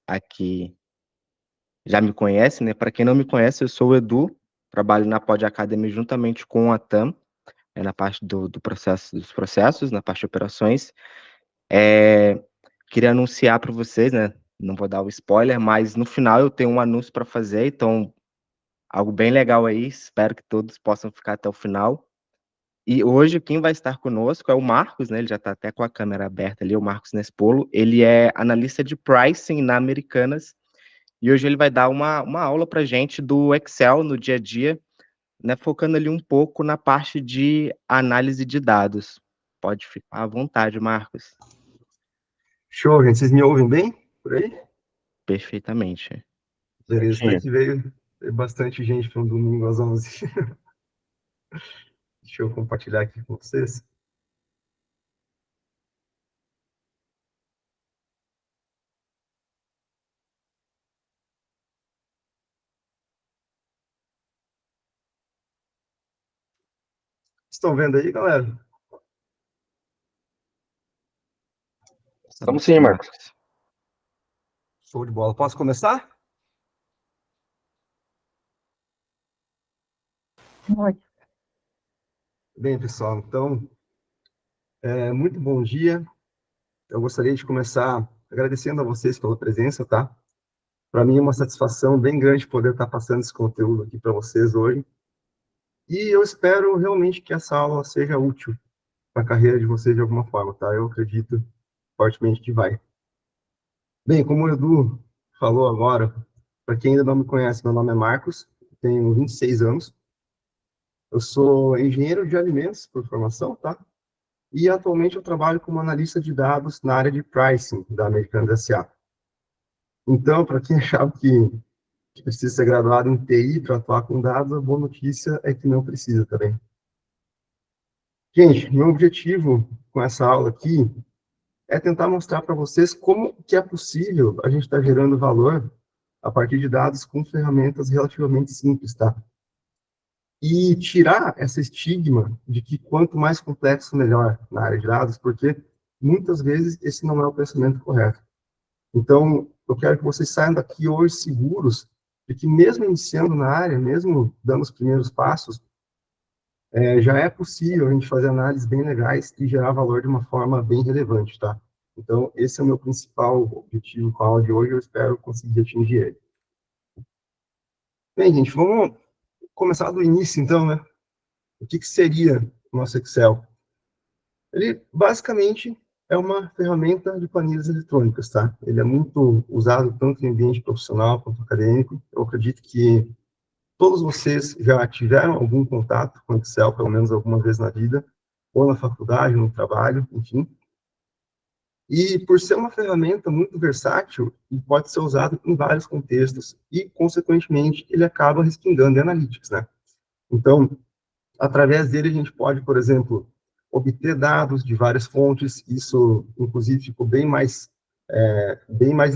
aqui já me conhece, né, para quem não me conhece, eu sou o Edu, trabalho na Pod Academy juntamente com a Tam, na parte do processo dos processos, na parte de operações. Queria anunciar para vocês, né, não vou dar o spoiler, mas no final eu tenho um anúncio para fazer, então algo bem legal aí, espero que todos possam ficar até o final. E hoje quem vai estar conosco é o Marcos, né, ele já está até com a câmera aberta ali, o Marcos Nespolo, ele é analista de pricing na Americanas, e hoje ele vai dar uma aula para gente do Excel no dia a dia, né, focando ali um pouco na parte de análise de dados. Pode ficar à vontade, Marcos. Show, gente. Vocês me ouvem bem por aí? Perfeitamente. Beleza, até Certinho. que veio bastante gente para um domingo às 11. Deixa eu compartilhar aqui com vocês. Estão vendo aí, galera? Estamos sim, Marcos. Show de bola. Posso começar? Pode. Bem, pessoal, então, muito bom dia. Eu gostaria de começar agradecendo a vocês pela presença, tá? Para mim é uma satisfação bem grande poder estar passando esse conteúdo aqui para vocês hoje. E eu espero realmente que essa aula seja útil para a carreira de vocês de alguma forma, tá? Eu acredito fortemente que vai. Bem, como o Edu falou agora, para quem ainda não me conhece, meu nome é Marcos, tenho 26 anos, eu sou engenheiro de alimentos por formação, tá? E atualmente eu trabalho como analista de dados na área de pricing da Americanas S.A. Então, para quem achava que precisa ser graduado em TI para atuar com dados, a boa notícia é que não precisa também. Gente, meu objetivo com essa aula aqui é tentar mostrar para vocês como que é possível a gente estar gerando valor a partir de dados com ferramentas relativamente simples, tá? E tirar essa estigma de que quanto mais complexo, melhor na área de dados, porque muitas vezes esse não é o pensamento correto. Então, eu quero que vocês saiam daqui hoje seguros de que mesmo iniciando na área, mesmo dando os primeiros passos, já é possível a gente fazer análises bem legais e gerar valor de uma forma bem relevante, tá? Então, esse é o meu principal objetivo com a aula de hoje, eu espero conseguir atingir ele. Bem, gente, vamos começar do início, então, né? O que seria o nosso Excel? Ele, basicamente, é uma ferramenta de planilhas eletrônicas, tá? Ele é muito usado tanto em ambiente profissional quanto acadêmico. Eu acredito que todos vocês já tiveram algum contato com Excel, pelo menos alguma vez na vida, ou na faculdade, no trabalho, enfim. E por ser uma ferramenta muito versátil, ele pode ser usado em vários contextos e, consequentemente, ele acaba respingando em analytics, né? Então, através dele a gente pode, por exemplo, obter dados de várias fontes. Isso, inclusive, ficou bem mais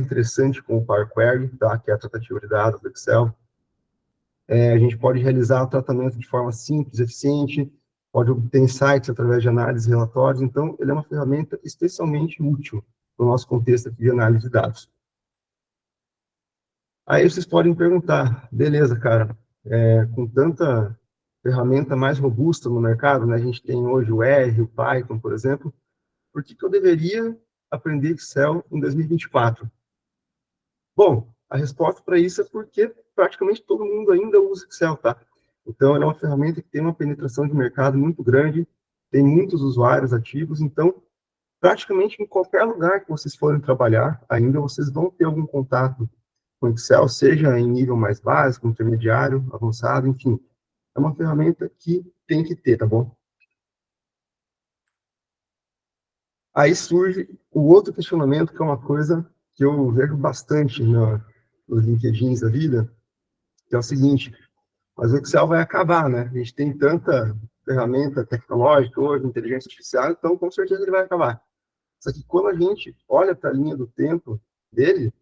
interessante com o Power Query, tá? Que é a tratativa de dados do Excel. A gente pode realizar o tratamento de forma simples, eficiente, pode obter insights através de análise e relatórios. Então, ele é uma ferramenta especialmente útil no nosso contexto aqui de análise de dados. Aí vocês podem perguntar, beleza, cara, com tanta ferramenta mais robusta no mercado, né, a gente tem hoje o R, o Python, por exemplo, por que eu deveria aprender Excel em 2024? Bom, a resposta para isso é porque praticamente todo mundo ainda usa Excel, tá? Então, ela é uma ferramenta que tem uma penetração de mercado muito grande, tem muitos usuários ativos, então, praticamente em qualquer lugar que vocês forem trabalhar, ainda vocês vão ter algum contato com Excel, seja em nível mais básico, intermediário, avançado, enfim. É uma ferramenta que tem que ter, tá bom? Aí surge o outro questionamento, que é uma coisa que eu vejo bastante nos LinkedIns da vida, que é o seguinte: mas o Excel vai acabar, né? A gente tem tanta ferramenta tecnológica hoje, inteligência artificial, então com certeza ele vai acabar. Só que quando a gente olha para a linha do tempo dele,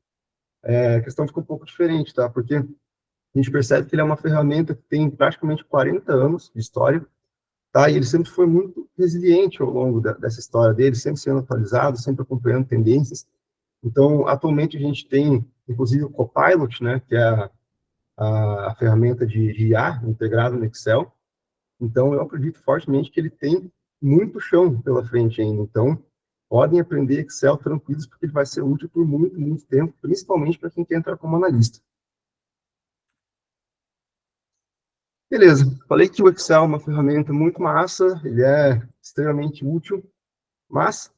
a questão fica um pouco diferente, tá? Porque a gente percebe que ele é uma ferramenta que tem praticamente 40 anos de história, tá? E ele sempre foi muito resiliente ao longo dessa história dele, sempre sendo atualizado, sempre acompanhando tendências. Então, atualmente a gente tem, inclusive, o Copilot, né, que é a ferramenta de IA integrada no Excel. Então, eu acredito fortemente que ele tem muito chão pela frente ainda. Então, podem aprender Excel tranquilos, porque ele vai ser útil por muito, muito tempo, principalmente para quem quer entrar como analista. Beleza, falei que o Excel é uma ferramenta muito massa, ele é extremamente útil, mas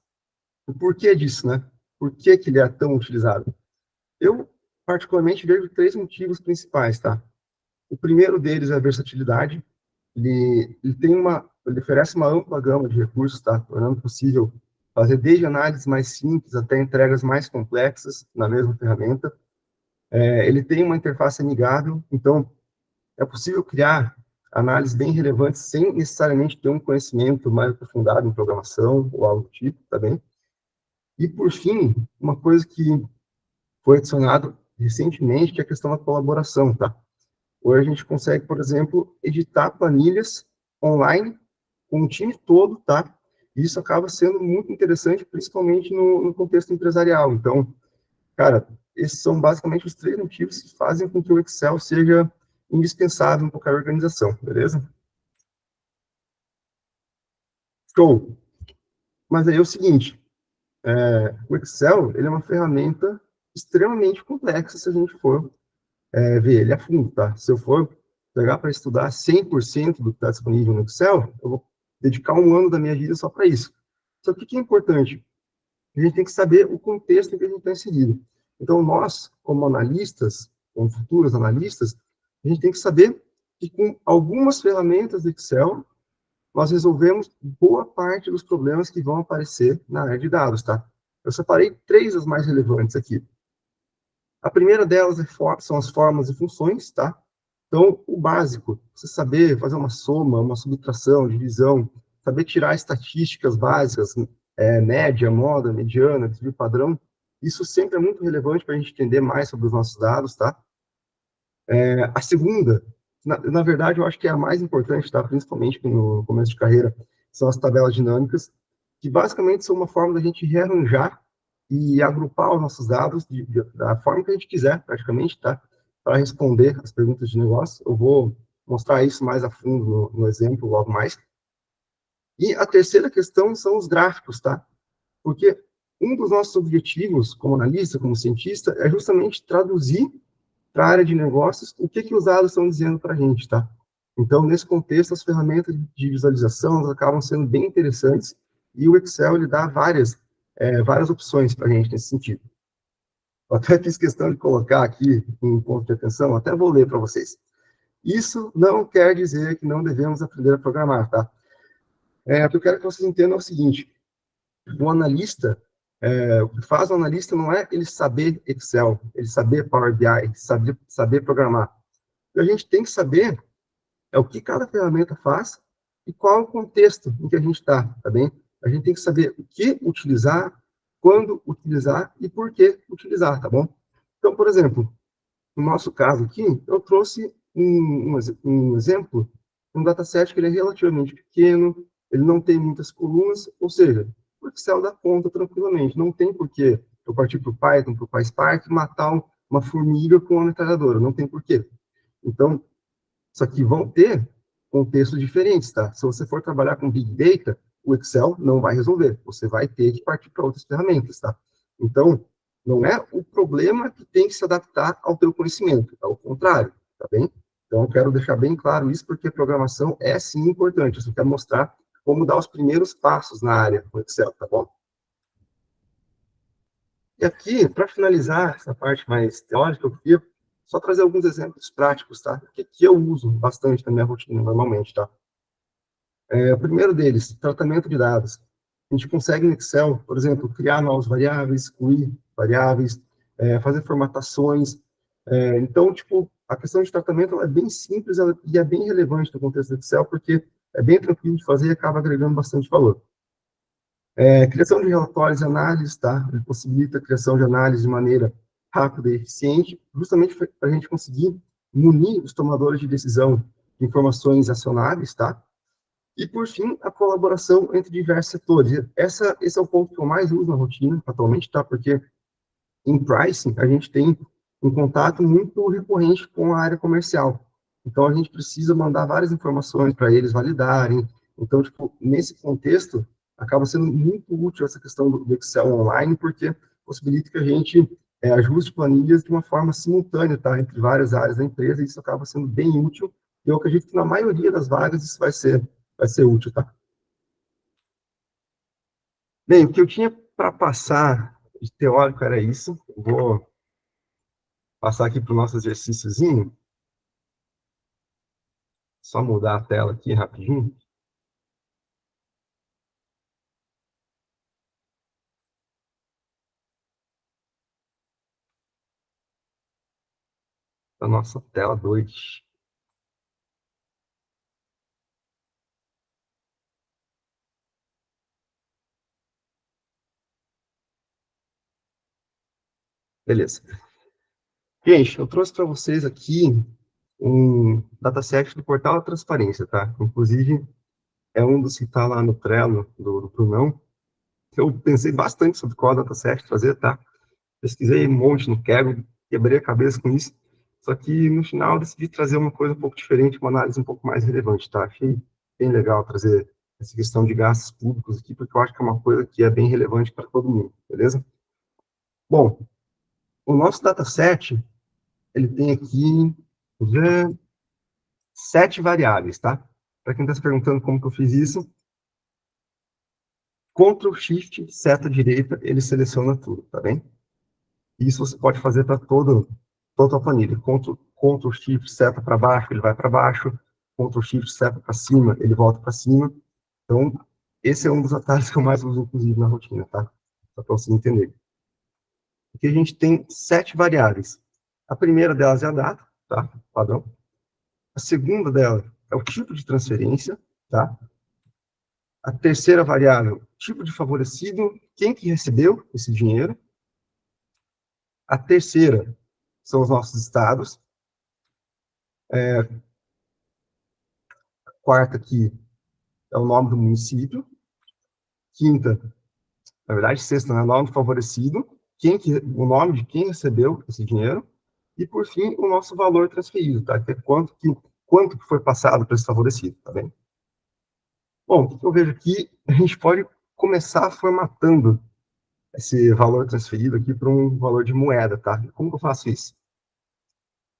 o porquê disso, né? Por que que ele é tão utilizado? Eu, particularmente, vejo três motivos principais, tá? O primeiro deles é a versatilidade. Ele oferece uma ampla gama de recursos, tá? Tornando possível fazer desde análises mais simples até entregas mais complexas na mesma ferramenta. Ele tem uma interface amigável, então é possível criar análises bem relevantes sem necessariamente ter um conhecimento mais aprofundado em programação ou algo do tipo, tá bem? E, por fim, uma coisa que foi adicionado recentemente, que é a questão da colaboração, tá? Hoje a gente consegue, por exemplo, editar planilhas online com o time todo, tá? E isso acaba sendo muito interessante, principalmente no contexto empresarial. Então, cara, esses são basicamente os três motivos que fazem com que o Excel seja indispensável em qualquer organização, beleza? Show! Mas aí é o seguinte, o Excel, ele é uma ferramenta extremamente complexa se a gente for ver ele a fundo, tá? Se eu for pegar para estudar 100% do que está disponível no Excel, eu vou dedicar um ano da minha vida só para isso. Só que o que é importante? A gente tem que saber o contexto em que a gente está inserido. Então, nós, como analistas, como futuros analistas, a gente tem que saber que com algumas ferramentas do Excel, nós resolvemos boa parte dos problemas que vão aparecer na área de dados, tá? Eu separei três das mais relevantes aqui. A primeira delas são as formas e funções, tá? Então, o básico, você saber fazer uma soma, uma subtração, divisão, saber tirar estatísticas básicas, média, moda, mediana, desvio padrão, isso sempre é muito relevante para a gente entender mais sobre os nossos dados, tá? A segunda, na verdade, eu acho que é a mais importante, tá? Principalmente no começo de carreira, são as tabelas dinâmicas, que basicamente são uma forma da gente rearranjar e agrupar os nossos dados da forma que a gente quiser, praticamente, tá? Para responder as perguntas de negócio. Eu vou mostrar isso mais a fundo no exemplo logo mais. E a terceira questão são os gráficos, tá? Porque um dos nossos objetivos, como analista, como cientista, é justamente traduzir para a área de negócios o que os dados estão dizendo para a gente, tá? Então, nesse contexto, as ferramentas de visualização acabam sendo bem interessantes e o Excel ele dá várias opções para a gente nesse sentido. Eu até fiz questão de colocar aqui um ponto de atenção, até vou ler para vocês. Isso não quer dizer que não devemos aprender a programar, tá? O que eu quero que vocês entendam é o seguinte, o analista, o que faz o analista não é ele saber Excel, ele saber Power BI, saber programar. O que a gente tem que saber é o que cada ferramenta faz e qual é o contexto em que a gente está, tá bem? A gente tem que saber o que utilizar, quando utilizar e por que utilizar, tá bom? Então, por exemplo, no nosso caso aqui, eu trouxe um exemplo, um dataset que ele é relativamente pequeno, ele não tem muitas colunas, ou seja, o Excel dá conta tranquilamente, não tem por que eu partir para o Python, para o PySpark, matar uma formiga com uma metralhadora, não tem por quê. Então, só que vão ter contextos diferentes, tá? Se você for trabalhar com Big Data, o Excel não vai resolver. Você vai ter que partir para outras ferramentas, tá? Então, não é o problema que tem que se adaptar ao teu conhecimento, é o contrário, tá bem? Então, eu quero deixar bem claro isso, porque programação é, sim, importante. Eu só quero mostrar como dar os primeiros passos na área com Excel, tá bom? E aqui, para finalizar essa parte mais teórica, eu queria só trazer alguns exemplos práticos, tá? Que eu uso bastante na minha rotina, normalmente, tá? O primeiro deles, tratamento de dados. A gente consegue no Excel, por exemplo, criar novas variáveis, excluir variáveis, fazer formatações. Então, tipo, a questão de tratamento é bem simples e é bem relevante no contexto do Excel, porque é bem tranquilo de fazer e acaba agregando bastante valor. Criação de relatórios e análises, tá? Ele possibilita a criação de análise de maneira rápida e eficiente, justamente para a gente conseguir munir os tomadores de decisão de informações acionáveis, tá? E, por fim, a colaboração entre diversos setores. Esse é o ponto que eu mais uso na rotina atualmente, tá? Porque em pricing, a gente tem um contato muito recorrente com a área comercial. Então, a gente precisa mandar várias informações para eles validarem. Então, tipo, nesse contexto, acaba sendo muito útil essa questão do Excel online, porque possibilita que a gente ajuste planilhas de uma forma simultânea, tá, entre várias áreas da empresa, e isso acaba sendo bem útil. E eu acredito que na maioria das vagas isso vai ser útil, tá? Bem, o que eu tinha para passar de teórico era isso. Vou passar aqui para o nosso exercíciozinho. Só mudar a tela aqui rapidinho. A nossa tela 2. Beleza. Gente, eu trouxe para vocês aqui um dataset do Portal da Transparência, tá? Inclusive, é um dos que está lá no Trello do Brunão. Eu pensei bastante sobre qual dataset fazer, tá? Pesquisei um monte no Kaggle, quebrei a cabeça com isso. Só que, no final, decidi trazer uma coisa um pouco diferente, uma análise um pouco mais relevante, tá? Achei bem legal trazer essa questão de gastos públicos aqui, porque eu acho que é uma coisa que é bem relevante para todo mundo, beleza? Bom, o nosso dataset, ele tem aqui, já 7 variáveis, tá? Para quem está se perguntando como que eu fiz isso, Ctrl Shift, seta direita, ele seleciona tudo, tá bem? Isso você pode fazer para toda a planilha. Ctrl Shift, seta para baixo, ele vai para baixo. Ctrl Shift, seta para cima, ele volta para cima. Então, esse é um dos atalhos que eu mais uso, inclusive, na rotina, tá? Só para você entender. Aqui a gente tem 7 variáveis. A primeira delas é a data, tá? Padrão. A segunda dela é o tipo de transferência, tá? A terceira variável, tipo de favorecido, quem que recebeu esse dinheiro. A terceira são os nossos estados. A quarta aqui é o nome do município. Quinta, na verdade, sexta, né? O nome do favorecido, o nome de quem recebeu esse dinheiro. E, por fim, o nosso valor transferido, tá? Que é quanto que foi passado para esse favorecido, tá bem? Bom, o que eu vejo aqui, a gente pode começar formatando esse valor transferido aqui para um valor de moeda, tá? Como que eu faço isso?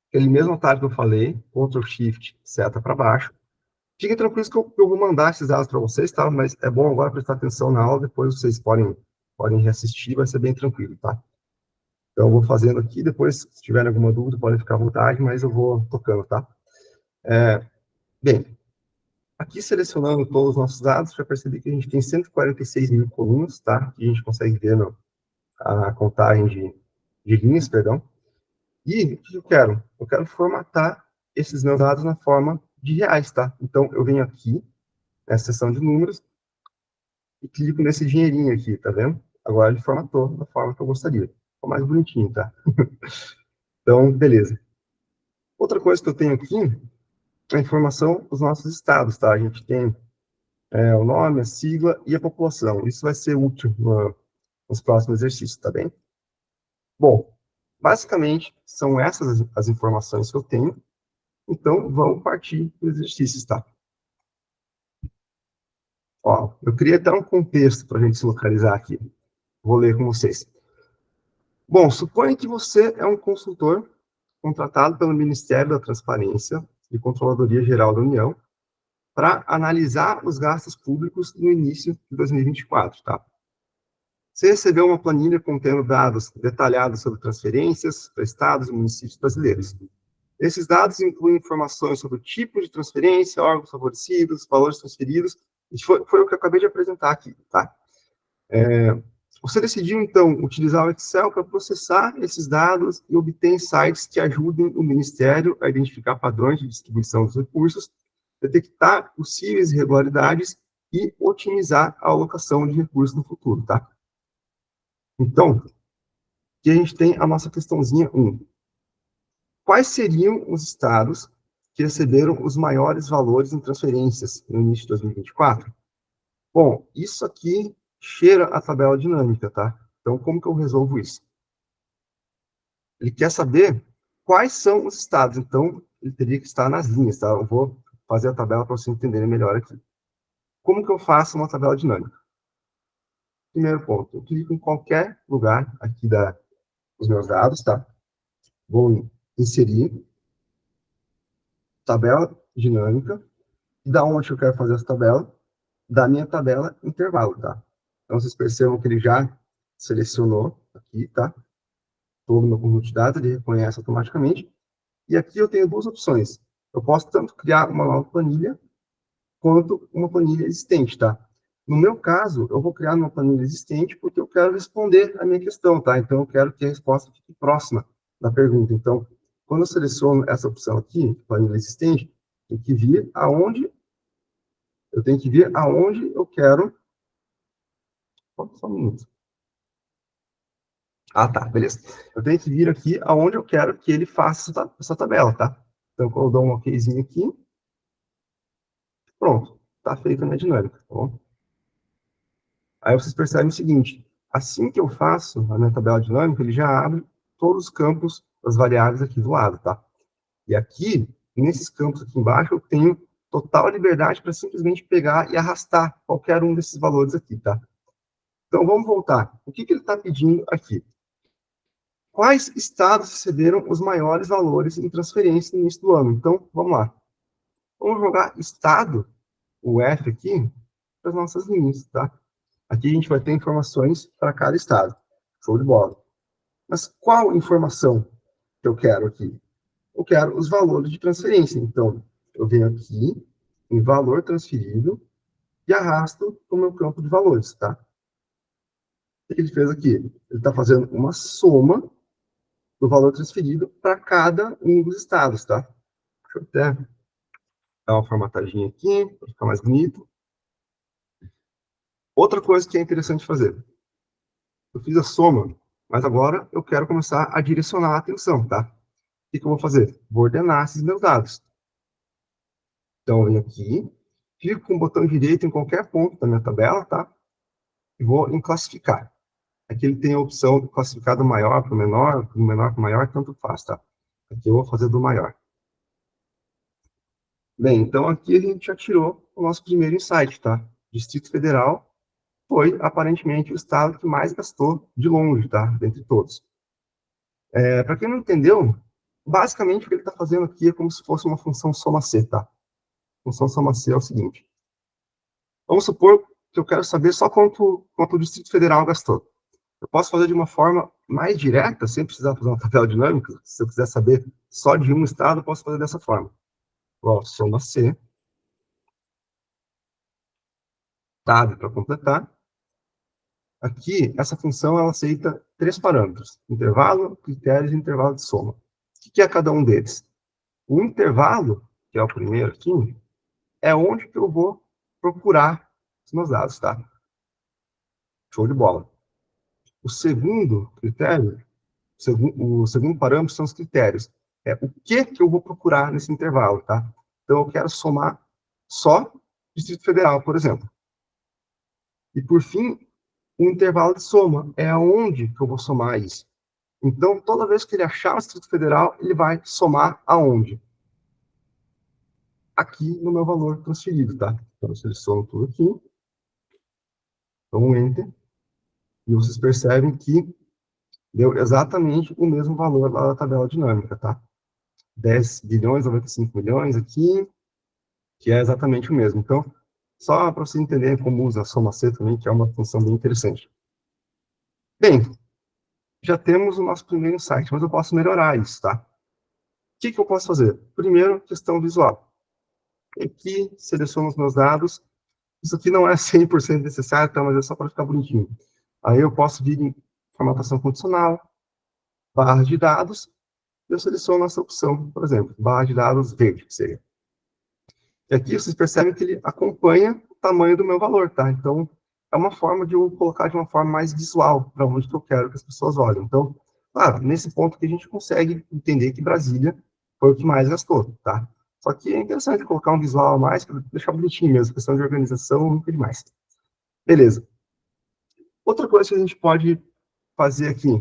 Aquele mesmo atalho que eu falei, Ctrl Shift, seta para baixo. Fiquem tranquilos que eu vou mandar esses dados para vocês, tá? Mas é bom agora prestar atenção na aula, depois vocês podem reassistir, vai ser bem tranquilo, tá? Então, eu vou fazendo aqui, depois, se tiverem alguma dúvida, podem ficar à vontade, mas eu vou tocando, tá? Bem, aqui selecionando todos os nossos dados, já percebi que a gente tem 146 mil colunas, tá? Que a gente consegue ver a contagem de linhas, perdão. E o que eu quero? Eu quero formatar esses meus dados na forma de reais, tá? Então, eu venho aqui, nessa seção de números, e clico nesse dinheirinho aqui, tá vendo? Agora ele formatou da forma que eu gostaria. Ficou mais bonitinho, tá? Então, beleza. Outra coisa que eu tenho aqui é a informação dos nossos estados, tá? A gente tem o nome, a sigla e a população. Isso vai ser útil nos próximos exercícios, tá bem? Bom, basicamente, são essas as informações que eu tenho. Então, vamos partir para os exercícios, tá? Ó, eu queria dar um contexto para a gente se localizar aqui. Vou ler com vocês. Bom, suponha que você é um consultor contratado pelo Ministério da Transparência e Controladoria Geral da União para analisar os gastos públicos no início de 2024, tá? Você recebeu uma planilha contendo dados detalhados sobre transferências para estados e municípios brasileiros. Esses dados incluem informações sobre o tipo de transferência, órgãos favorecidos, valores transferidos, e foi o que eu acabei de apresentar aqui, tá? Você decidiu, então, utilizar o Excel para processar esses dados e obter insights que ajudem o Ministério a identificar padrões de distribuição dos recursos, detectar possíveis irregularidades e otimizar a alocação de recursos no futuro, tá? Então, aqui a gente tem a nossa questãozinha 1. Quais seriam os estados que receberam os maiores valores em transferências no início de 2024? Bom, isso aqui cheira a tabela dinâmica, tá? Então, como que eu resolvo isso? Ele quer saber quais são os estados, então ele teria que estar nas linhas, tá? Eu vou fazer a tabela para vocês entenderem melhor aqui. Como que eu faço uma tabela dinâmica? Primeiro ponto, eu clico em qualquer lugar aqui dos meus dados, tá? Vou inserir tabela dinâmica, e da onde eu quero fazer essa tabela? Da minha tabela intervalo, tá? Então, vocês percebam que ele já selecionou aqui, tá? Todo o meu conjunto de dados, ele reconhece automaticamente. E aqui eu tenho duas opções. Eu posso tanto criar uma nova planilha, quanto uma planilha existente, tá? No meu caso, eu vou criar uma planilha existente porque eu quero responder a minha questão, tá? Então, eu quero que a resposta fique próxima da pergunta. Então, quando eu seleciono essa opção aqui, planilha existente, tem que vir aonde eu tenho que vir aonde eu quero. Só um minuto. Ah, tá, beleza. Eu tenho que vir aqui aonde eu quero que ele faça essa tabela, tá? Então, eu dou um OKzinho aqui. Pronto, tá feita a minha dinâmica, tá bom? Aí vocês percebem o seguinte, assim que eu faço a minha tabela dinâmica, ele já abre todos os campos das variáveis aqui do lado, tá? E aqui, nesses campos aqui embaixo, eu tenho total liberdade para simplesmente pegar e arrastar qualquer um desses valores aqui, tá? Então, vamos voltar. O que ele está pedindo aqui? Quais estados receberam os maiores valores em transferência no início do ano? Então, vamos lá. Vamos jogar estado, o F aqui, para as nossas linhas, tá? Aqui a gente vai ter informações para cada estado. Show de bola. Mas qual informação que eu quero aqui? Eu quero os valores de transferência. Então, eu venho aqui em valor transferido e arrasto para o meu campo de valores, tá? O que ele fez aqui? Ele está fazendo uma soma do valor transferido para cada um dos estados, tá? Deixa eu até dar uma formatadinha aqui, para ficar mais bonito. Outra coisa que é interessante fazer. Eu fiz a soma, mas agora eu quero começar a direcionar a atenção, tá? O que eu vou fazer? Vou ordenar esses meus dados. Então, eu venho aqui, clico com o botão direito em qualquer ponto da minha tabela, tá? E vou em classificar. Aqui ele tem a opção de classificar do maior para o menor, do menor para o maior, tanto faz, tá? Aqui eu vou fazer do maior. Bem, então aqui a gente já tirou o nosso primeiro insight, tá? Distrito Federal foi, aparentemente, o estado que mais gastou de longe, tá? Dentre todos. Para quem não entendeu, basicamente o que ele está fazendo aqui é como se fosse uma função soma-C, tá? A função soma-C é o seguinte. Vamos supor que eu quero saber só quanto o Distrito Federal gastou. Eu posso fazer de uma forma mais direta, sem precisar fazer uma tabela dinâmica. Se eu quiser saber só de um estado, eu posso fazer dessa forma. Ó, soma-C, tab para completar. Aqui, essa função ela aceita 3 parâmetros: intervalo, critérios e intervalo de soma. O que é cada um deles? O intervalo, que é o primeiro aqui, é onde que eu vou procurar os meus dados, tá? Show de bola. O segundo critério, o segundo parâmetro são os critérios. É o que eu vou procurar nesse intervalo, tá? Então, eu quero somar só Distrito Federal, por exemplo. E, por fim, o intervalo de soma é aonde que eu vou somar isso. Então, toda vez que ele achar o Distrito Federal, ele vai somar aonde? Aqui no meu valor transferido, tá? Então, eu seleciono tudo aqui, dou um Enter, e vocês percebem que deu exatamente o mesmo valor lá da tabela dinâmica, tá? 10 bilhões, 95 milhões aqui, que é exatamente o mesmo. Então, só para você entender como usa a soma-C também, que é uma função bem interessante. Bem, já temos o nosso primeiro insight, mas eu posso melhorar isso, tá? O que eu posso fazer? Primeiro, questão visual. Aqui, seleciono os meus dados. Isso aqui não é 100% necessário, tá? Mas é só para ficar bonitinho. Aí eu posso vir em formatação condicional, barra de dados, e eu seleciono essa opção, por exemplo, barra de dados verde, que seria. E aqui vocês percebem que ele acompanha o tamanho do meu valor, tá? Então, é uma forma de eu colocar de uma forma mais visual para onde que eu quero que as pessoas olhem. Então, claro, nesse ponto que a gente consegue entender que Brasília foi o que mais gastou, tá? Só que é interessante colocar um visual a mais para deixar bonitinho mesmo, questão de organização, nunca demais. Beleza. Outra coisa que a gente pode fazer aqui.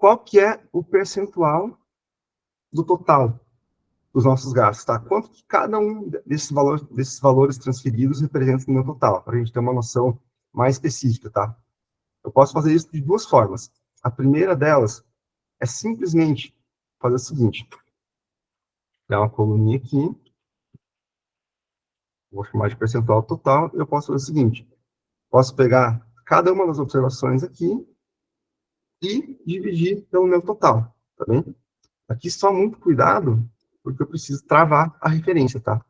qual que é o percentual do total dos nossos gastos, tá? Quanto que cada um desses valores transferidos representa no meu total, para a gente ter uma noção mais específica, tá? Eu posso fazer isso de duas formas. A primeira delas é simplesmente fazer o seguinte: dar uma coluninha aqui, vou chamar de percentual total, e eu posso fazer o seguinte: posso pegar cada uma das observações aqui e dividir pelo meu total, tá bem? Aqui só muito cuidado, porque eu preciso travar a referência, tá?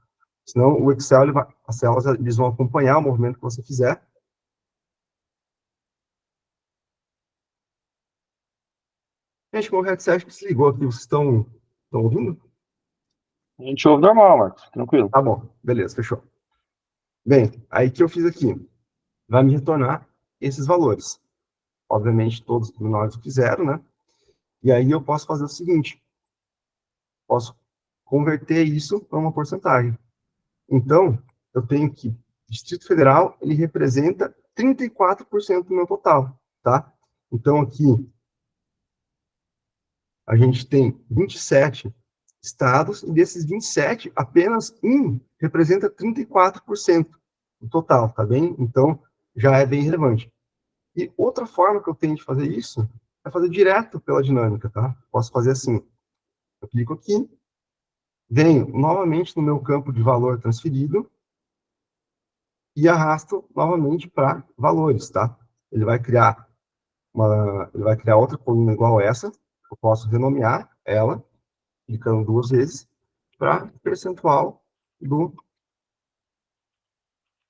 Senão o Excel, as células, eles vão acompanhar o movimento que você fizer. Gente, meu headset desligou aqui, vocês estão ouvindo? A gente ouve normal, Marcos, tranquilo. Tá bom, beleza, fechou. Bem, aí que eu fiz aqui, vai me retornar esses valores. Obviamente, todos menores do que zero, né? E aí eu posso fazer o seguinte, posso converter isso para uma porcentagem. Então, eu tenho que Distrito Federal, ele representa 34% do meu total, tá? Então, aqui, a gente tem 27 estados, e desses 27, apenas um representa 34% do total, tá bem? Então, já é bem relevante. E outra forma que eu tenho de fazer isso é fazer direto pela dinâmica, tá? Posso fazer assim, eu clico aqui, venho novamente no meu campo de valor transferido e arrasto novamente para valores, tá? Ele vai criar outra coluna igual essa, eu posso renomear ela, clicando duas vezes, para percentual do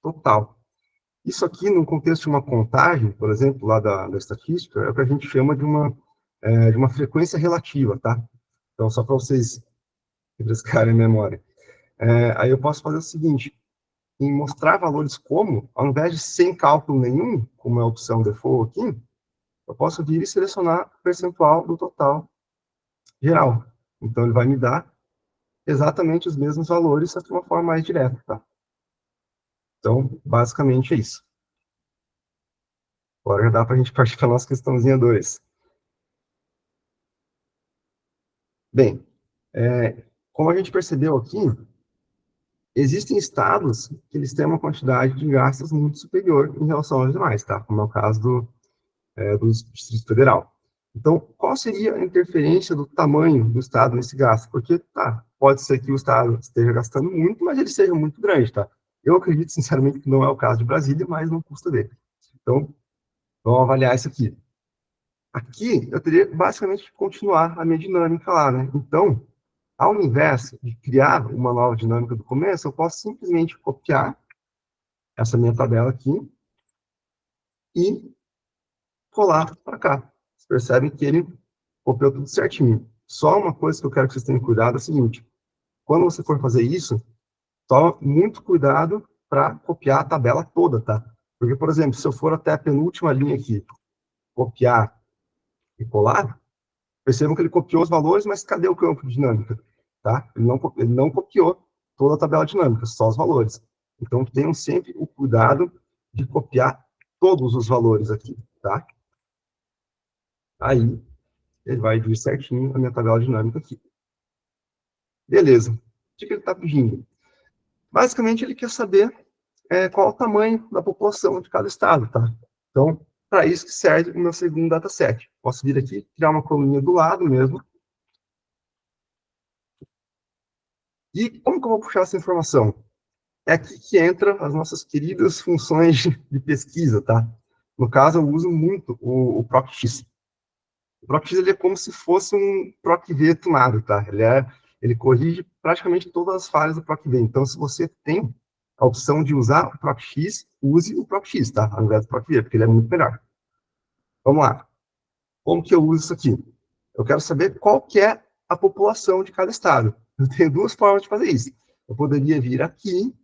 total. Isso aqui, no contexto de uma contagem, por exemplo, lá da estatística, é o que a gente chama de uma frequência relativa, tá? Então, só para vocês refrescarem a memória. Aí eu posso fazer o seguinte, em mostrar valores como, ao invés de sem cálculo nenhum, como é a opção default aqui, eu posso vir e selecionar o percentual do total geral. Então, ele vai me dar exatamente os mesmos valores, só que de uma forma mais direta, tá? Então, basicamente é isso. Agora já dá para a gente partir para a nossa questãozinha 2. Bem, como a gente percebeu aqui, existem estados que eles têm uma quantidade de gastos muito superior em relação aos demais, tá? Como é o caso do Distrito Federal. Então, qual seria a interferência do tamanho do estado nesse gasto? Porque, tá, pode ser que o estado esteja gastando muito, mas ele seja muito grande, tá? Eu acredito, sinceramente, que não é o caso de Brasília, mas não custa dele. Então, vamos avaliar isso aqui. Aqui, eu teria basicamente que continuar a minha dinâmica lá, né? Então, ao invés de criar uma nova dinâmica do começo, eu posso simplesmente copiar essa minha tabela aqui e colar para cá. Vocês percebem que ele copiou tudo certinho. Só uma coisa que eu quero que vocês tenham cuidado é o seguinte: quando você for fazer isso, toma muito cuidado para copiar a tabela toda, tá? Porque, por exemplo, se eu for até a penúltima linha aqui, copiar e colar, percebam que ele copiou os valores, mas cadê o campo de dinâmica? Tá? Ele não copiou toda a tabela dinâmica, só os valores. Então, tenham sempre o cuidado de copiar todos os valores aqui, tá? Aí, ele vai vir certinho a minha tabela dinâmica aqui. Beleza. O que ele está pedindo? Basicamente, ele quer saber qual o tamanho da população de cada estado, tá? Então, para isso que serve o meu segundo dataset. Posso vir aqui, criar uma coluninha do lado mesmo. E como que eu vou puxar essa informação? É aqui que entra as nossas queridas funções de pesquisa, tá? No caso, eu uso muito o ProcX. O ProcX ele é como se fosse um ProcV tunado, tá? Ele corrige praticamente todas as falhas do ProcV. Então, se você tem a opção de usar o ProcX, use o ProcX, tá? Ao invés do ProcV, porque ele é muito melhor. Vamos lá. Como que eu uso isso aqui? Eu quero saber qual que é a população de cada estado. Eu tenho duas formas de fazer isso. Eu poderia vir aqui,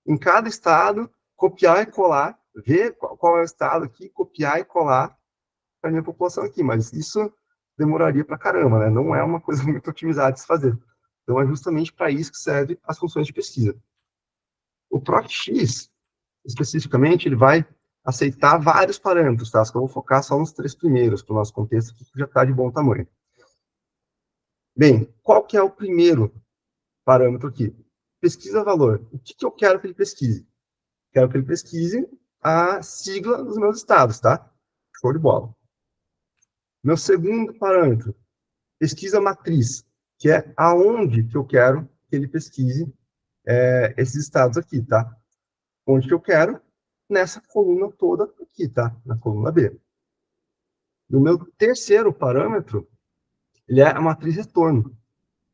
em cada estado, copiar e colar, ver qual é o estado aqui, copiar e colar para a minha população aqui, mas isso demoraria para caramba, né? Não é uma coisa muito otimizada de se fazer. Então, é justamente para isso que serve as funções de pesquisa. O ProcX, especificamente, ele vai aceitar vários parâmetros, tá? Só que eu vou focar só nos 3 primeiros, para o nosso contexto, que já está de bom tamanho. Bem, qual que é o primeiro parâmetro aqui? Pesquisa valor. O que eu quero que ele pesquise? Quero que ele pesquise a sigla dos meus estados, tá? Show de bola. Meu segundo parâmetro, pesquisa matriz, que é aonde que eu quero que ele pesquise esses estados aqui, tá? Onde que eu quero? Nessa coluna toda aqui, tá? Na coluna B. E o meu terceiro parâmetro, ele é a matriz retorno.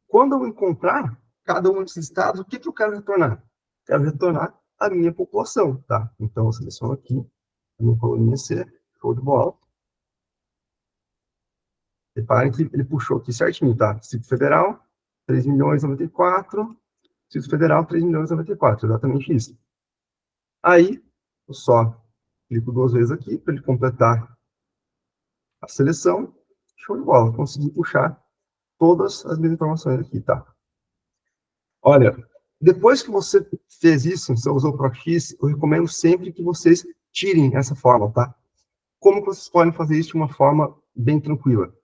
Quando eu encontrar cada um desses estados, o que eu quero retornar? Quero retornar a minha população, tá? Então, eu seleciono aqui a minha coluninha C, show de bola. Reparem que ele puxou aqui certinho, tá? Distrito Federal, 3.094.000. Distrito Federal, 3.094.000, exatamente isso. Aí, eu só clico 2 vezes aqui para ele completar a seleção. Show de bola, consegui puxar todas as minhas informações aqui, tá? Olha, depois que você fez isso, você usou o PROX, eu recomendo sempre que vocês tirem essa fórmula, tá? Como que vocês podem fazer isso de uma forma bem tranquila?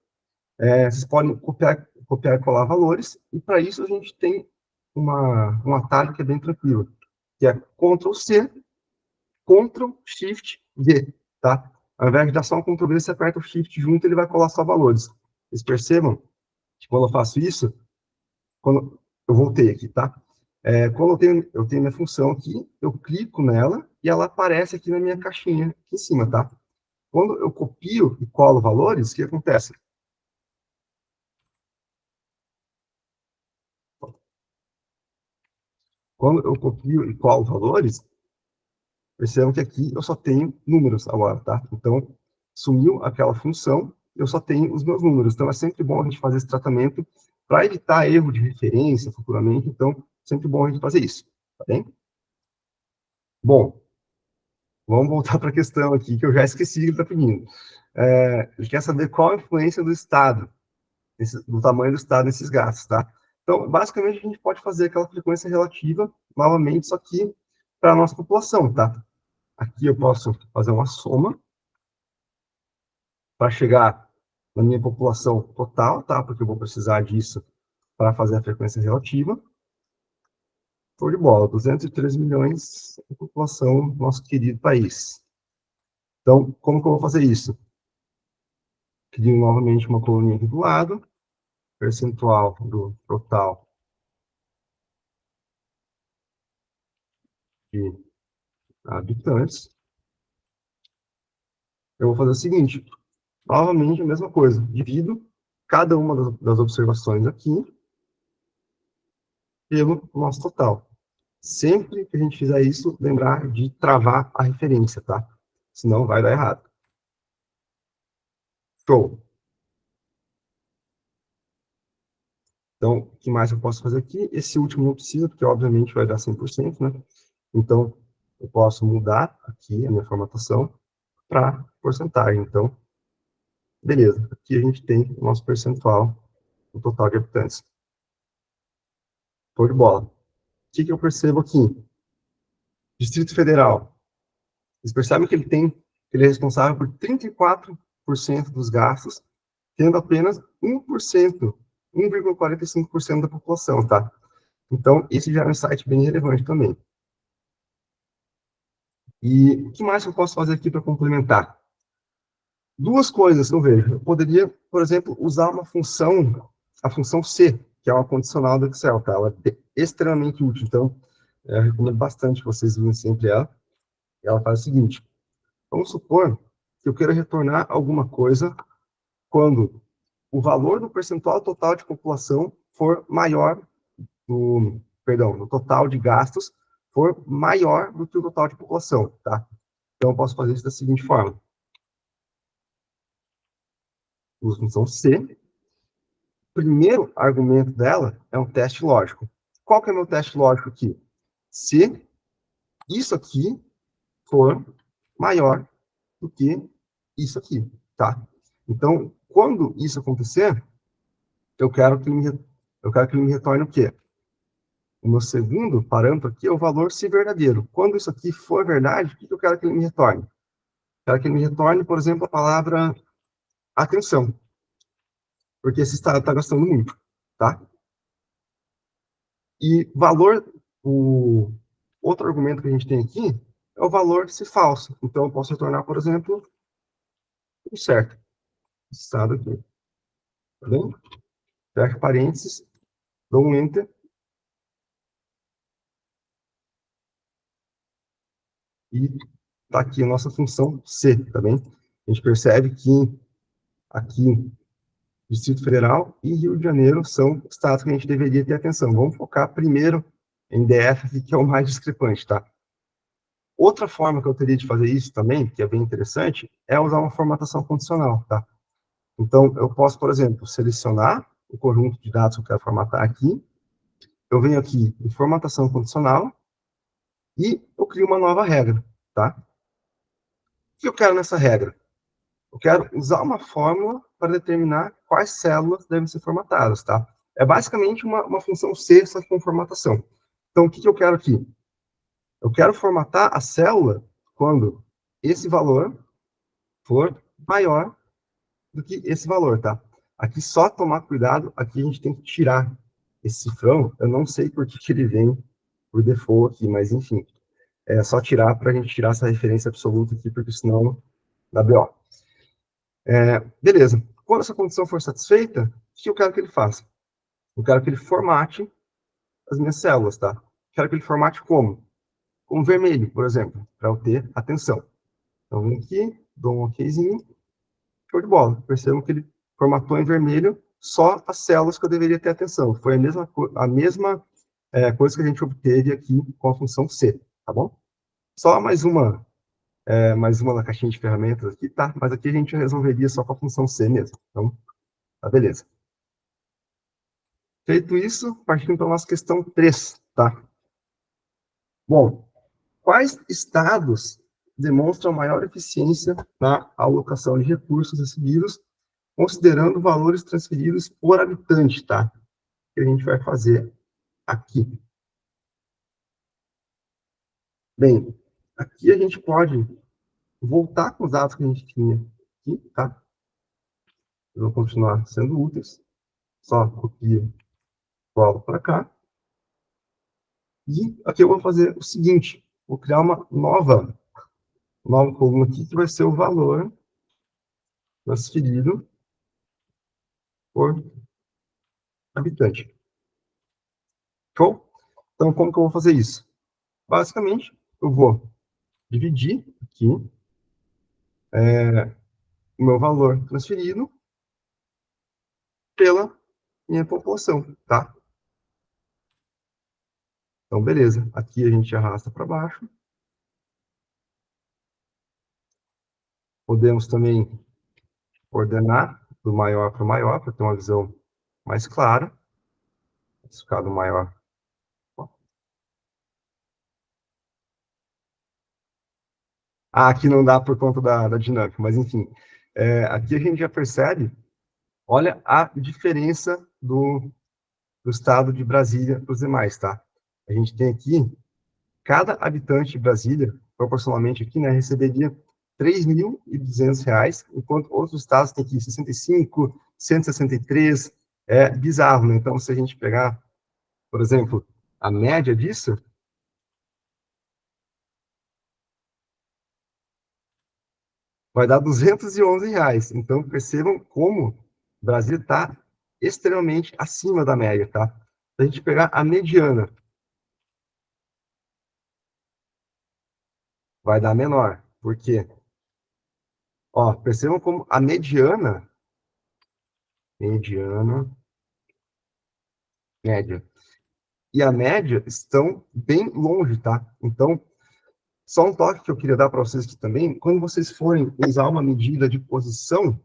Vocês podem copiar e colar valores, e para isso a gente tem um atalho que é bem tranquilo, que é Ctrl+C, Ctrl+Shift+V, tá? Ao invés de dar só um Ctrl+V, você aperta o Shift junto, ele vai colar só valores. Vocês percebam que quando eu faço isso, quando eu voltei aqui, tá? Quando eu tenho minha função aqui, eu clico nela e ela aparece aqui na minha caixinha aqui em cima, tá? Quando eu copio e colo valores, o que acontece? Quando eu copio e colo valores, percebam que aqui eu só tenho números agora, tá? Então, sumiu aquela função, eu só tenho os meus números. Então, é sempre bom a gente fazer esse tratamento para evitar erro de referência futuramente. Então, sempre bom a gente fazer isso, tá bem? Bom, vamos voltar para a questão aqui, que eu já esqueci que ele está pedindo. Ele quer saber qual a influência do Estado, do tamanho do Estado nesses gastos, tá? Então, basicamente, a gente pode fazer aquela frequência relativa, novamente, só que para a nossa população, tá? Aqui eu posso fazer uma soma para chegar na minha população total, tá? Porque eu vou precisar disso para fazer a frequência relativa. Show de bola, 213 milhões de população do nosso querido país. Então, como que eu vou fazer isso? Crio novamente uma coluninha aqui do lado, percentual do total de habitantes. Eu vou fazer o seguinte, novamente a mesma coisa, divido cada uma das observações aqui pelo nosso total. Sempre que a gente fizer isso, lembrar de travar a referência, tá? Senão vai dar errado. Show. Então, o que mais eu posso fazer aqui? Esse último não precisa, porque obviamente vai dar 100%, né? Então, eu posso mudar aqui a minha formatação para porcentagem. Então, beleza. Aqui a gente tem o nosso percentual do total de habitantes. Show de bola. O que eu percebo aqui? Distrito Federal. Vocês percebem que ele é responsável por 34% dos gastos, tendo apenas 1%, 1,45% da população, tá? Então, esse já é um insight bem relevante também. E o que mais eu posso fazer aqui para complementar? Duas coisas que eu vejo. Eu poderia, por exemplo, usar uma função, a função C, que é uma condicional do Excel, tá? Ela é extremamente útil, então eu recomendo bastante que vocês usem sempre ela. Ela faz o seguinte, vamos supor que eu queira retornar alguma coisa quando o valor do percentual total de população for maior, no total de gastos, for maior do que o total de população, tá? Então, eu posso fazer isso da seguinte forma. Uso a função C. O primeiro argumento dela é um teste lógico. Qual que é o meu teste lógico aqui? Se isso aqui for maior do que isso aqui, tá? Então, quando isso acontecer, eu quero que ele me retorne o quê? O meu segundo parâmetro aqui é o valor se verdadeiro. Quando isso aqui for verdade, o que eu quero que ele me retorne? Quero que ele me retorne, por exemplo, a palavra atenção, porque esse estado está gastando muito, tá? E valor, o outro argumento que a gente tem aqui é o valor se falso. Então, eu posso retornar, por exemplo, o certo. Esse estado aqui. Tá bem? Fecha parênteses, dou um Enter. E está aqui a nossa função C, tá bem? A gente percebe que aqui, Distrito Federal e Rio de Janeiro são estados que a gente deveria ter atenção. Vamos focar primeiro em DF, que é o mais discrepante, tá? Outra forma que eu teria de fazer isso também, que é bem interessante, é usar uma formatação condicional, tá? Então, eu posso, por exemplo, selecionar o conjunto de dados que eu quero formatar aqui, eu venho aqui em formatação condicional e eu crio uma nova regra, tá? O que eu quero nessa regra? Eu quero usar uma fórmula para determinar quais células devem ser formatadas, tá? É basicamente uma função C, só que com formatação. Então, o que eu quero aqui? Eu quero formatar a célula quando esse valor for maior do que esse valor, tá? Aqui só tomar cuidado, aqui a gente tem que tirar esse cifrão, eu não sei por que ele vem por default aqui, mas enfim, é só tirar para a gente tirar essa referência absoluta aqui, porque senão dá BO. Beleza. Quando essa condição for satisfeita, o que eu quero que ele faça? Eu quero que ele formate as minhas células, tá? Quero que ele formate como? Com vermelho, por exemplo, para eu ter atenção. Então, venho aqui, dou um OKzinho, show de bola. Percebam que ele formatou em vermelho só as células que eu deveria ter atenção. Foi a mesma coisa que a gente obteve aqui com a função C, tá bom? Só mais uma na caixinha de ferramentas aqui, tá? Mas aqui a gente resolveria só com a função C mesmo. Então, tá beleza. Feito isso, partindo para a nossa questão 3, tá? Bom, quais estados demonstram maior eficiência na alocação de recursos recebidos, considerando valores transferidos por habitante, tá? Que a gente vai fazer aqui. Bem, aqui a gente pode voltar com os dados que a gente tinha aqui, tá? Eles vão continuar sendo úteis. Só copio, colo para cá. E aqui eu vou fazer o seguinte, vou criar uma nova coluna aqui, que vai ser o valor transferido por habitante. Show? Então, como que eu vou fazer isso? Basicamente, eu vou dividir aqui o meu valor transferido pela minha população, tá? Então, beleza. Aqui a gente arrasta para baixo. Podemos também ordenar do maior para o maior, para ter uma visão mais clara. Esse ficar do maior. Aqui não dá por conta da dinâmica, mas enfim. Aqui a gente já percebe, olha a diferença do estado de Brasília para os demais, tá? A gente tem aqui, cada habitante de Brasília, proporcionalmente aqui, né, receberia R$ 3.200, enquanto outros estados têm aqui 65, 163, é bizarro, né? Então, se a gente pegar, por exemplo, a média disso, vai dar R$ 211. Então, percebam como o Brasil está extremamente acima da média, tá? Se a gente pegar a mediana, vai dar menor. Por quê? Ó, percebam como a mediana, média, e a média estão bem longe, tá? Então, só um toque que eu queria dar para vocês aqui também, quando vocês forem usar uma medida de posição,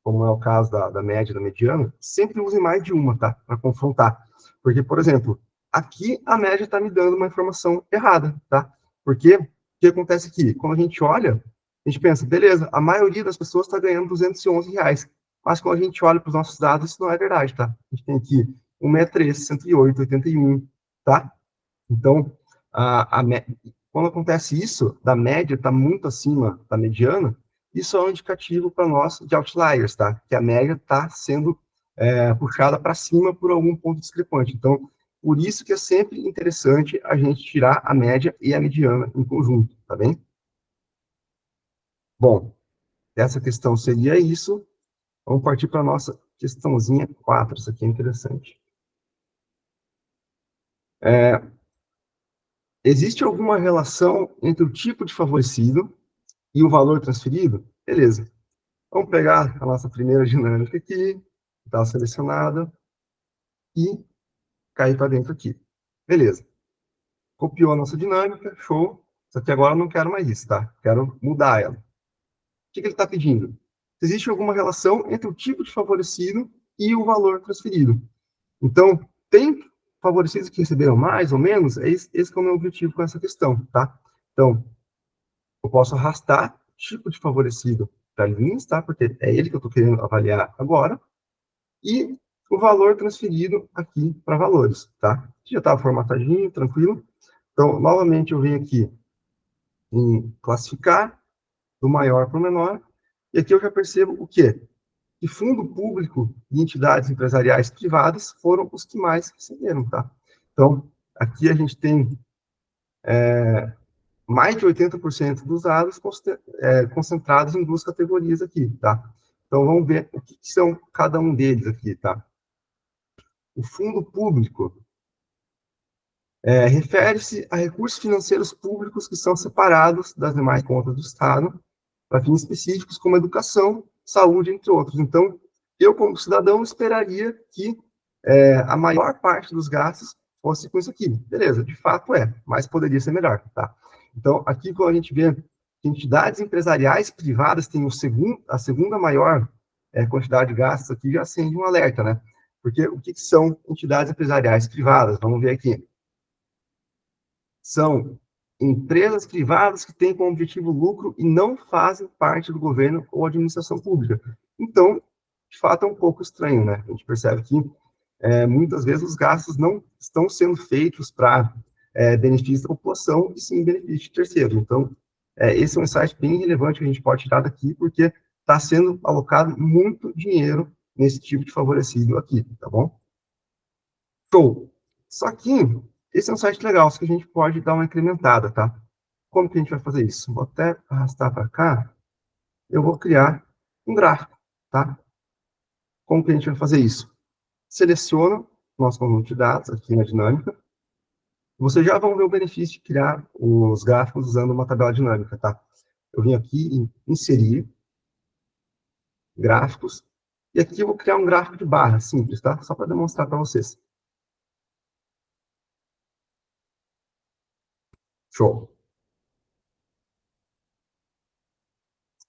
como é o caso da média e da mediana, sempre usem mais de uma, tá? Para confrontar. Porque, por exemplo, aqui a média está me dando uma informação errada, tá? Porque o que acontece aqui? Quando a gente olha, a gente pensa, beleza, a maioria das pessoas está ganhando R$ 211. Mas quando a gente olha para os nossos dados, isso não é verdade, tá? A gente tem aqui 163, 108, 81, tá? Então, quando acontece isso, da média está muito acima da mediana, isso é um indicativo para nós de outliers, tá? Que a média está sendo puxada para cima por algum ponto discrepante. Então, por isso que é sempre interessante a gente tirar a média e a mediana em conjunto, tá bem? Bom, essa questão seria isso. Vamos partir para a nossa questãozinha 4. Isso aqui é interessante. Existe alguma relação entre o tipo de favorecido e o valor transferido? Beleza. Vamos pegar a nossa primeira dinâmica aqui, está selecionada, e cair para dentro aqui. Beleza. Copiou a nossa dinâmica, show. Só que agora eu não quero mais isso, tá? Quero mudar ela. O que ele está pedindo? Existe alguma relação entre o tipo de favorecido e o valor transferido. Então, tem favorecidos que receberam mais ou menos? Esse é o meu objetivo com essa questão, tá? Então, eu posso arrastar o tipo de favorecido para linhas, tá? Porque é ele que eu estou querendo avaliar agora. E o valor transferido aqui para valores, tá? Já estava formatadinho, tranquilo. Então, novamente, eu venho aqui em classificar, do maior para o menor, e aqui eu já percebo o quê? Que fundo público e entidades empresariais privadas foram os que mais receberam, tá? Então, aqui a gente tem mais de 80% dos dados concentrados em duas categorias aqui, tá? Então, vamos ver o que são cada um deles aqui, tá? O fundo público refere-se a recursos financeiros públicos que são separados das demais contas do Estado para fins específicos como educação, saúde, entre outros. Então, eu, como cidadão, esperaria que a maior parte dos gastos fosse com isso aqui. Beleza, de fato mas poderia ser melhor, tá? Então, aqui, quando a gente vê que entidades empresariais privadas têm a segunda maior quantidade de gastos, aqui já acende um alerta, né? Porque o que são entidades empresariais privadas? Vamos ver aqui. São empresas privadas que têm como objetivo lucro e não fazem parte do governo ou administração pública. Então, de fato, é um pouco estranho, né? A gente percebe que muitas vezes os gastos não estão sendo feitos para benefício da população, e sim benefício de terceiros. Então, esse é um insight bem relevante que a gente pode tirar daqui, porque está sendo alocado muito dinheiro nesse tipo de favorecido aqui, tá bom? Show! Só que esse é um site legal, só que a gente pode dar uma incrementada, tá? Como que a gente vai fazer isso? Vou até arrastar para cá. Eu vou criar um gráfico, tá? Como que a gente vai fazer isso? Seleciona o nosso conjunto de dados aqui na dinâmica. Vocês já vão ver o benefício de criar os gráficos usando uma tabela dinâmica, tá? Eu vim aqui em inserir gráficos. E aqui eu vou criar um gráfico de barra, simples, tá? Só para demonstrar para vocês. Show!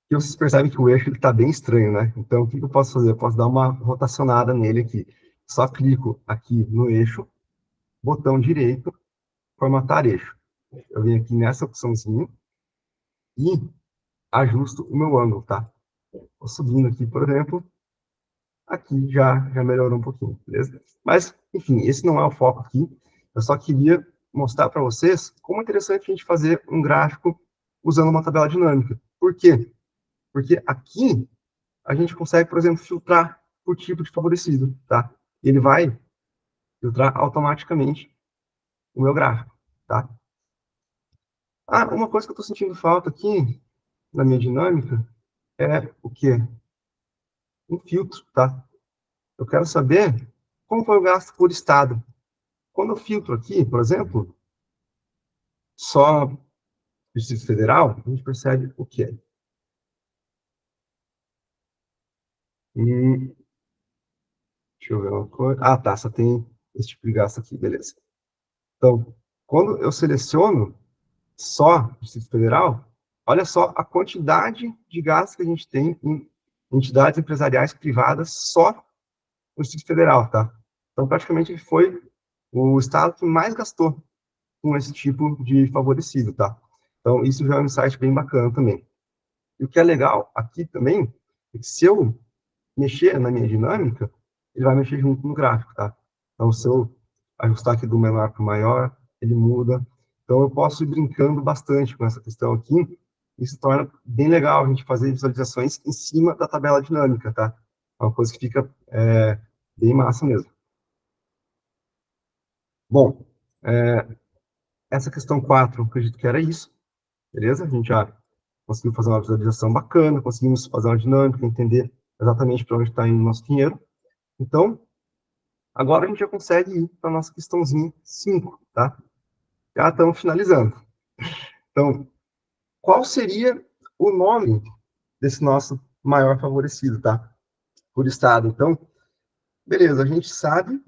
E vocês percebem que o eixo está bem estranho, né? Então, o que eu posso fazer? Eu posso dar uma rotacionada nele aqui. Só clico aqui no eixo, botão direito, formatar eixo. Eu venho aqui nessa opçãozinha e ajusto o meu ângulo, tá? Vou subindo aqui, por exemplo, aqui já melhorou um pouquinho, beleza? Mas, enfim, esse não é o foco aqui. Eu só queria mostrar para vocês como é interessante a gente fazer um gráfico usando uma tabela dinâmica. Por quê? Porque aqui a gente consegue, por exemplo, filtrar por tipo de favorecido, tá? Ele vai filtrar automaticamente o meu gráfico, tá? Ah, uma coisa que eu estou sentindo falta aqui na minha dinâmica é o quê? Um filtro, tá? Eu quero saber como foi o gasto por estado. Quando eu filtro aqui, por exemplo, só Distrito Federal, a gente percebe o quê? Deixa eu ver uma coisa. Ah, tá, só tem esse tipo de gasto aqui, beleza. Então, quando eu seleciono só Distrito Federal, olha só a quantidade de gastos que a gente tem em entidades empresariais privadas só no Distrito Federal, tá? Então, praticamente, foi o estado que mais gastou com esse tipo de favorecido, tá? Então, isso já é um insight bem bacana também. E o que é legal aqui também é que se eu mexer na minha dinâmica, ele vai mexer junto no gráfico, tá? Então, se eu ajustar aqui do menor para o maior, ele muda. Então, eu posso ir brincando bastante com essa questão aqui isso torna bem legal a gente fazer visualizações em cima da tabela dinâmica, tá? É uma coisa que fica bem massa mesmo. Bom, essa questão 4, acredito que era isso, beleza? A gente já conseguiu fazer uma visualização bacana, conseguimos fazer uma dinâmica, entender exatamente para onde está indo o nosso dinheiro. Então, agora a gente já consegue ir para a nossa questãozinha 5, tá? Já estamos finalizando. Então, qual seria o nome desse nosso maior favorecido, tá? Por estado. Então, beleza, a gente sabe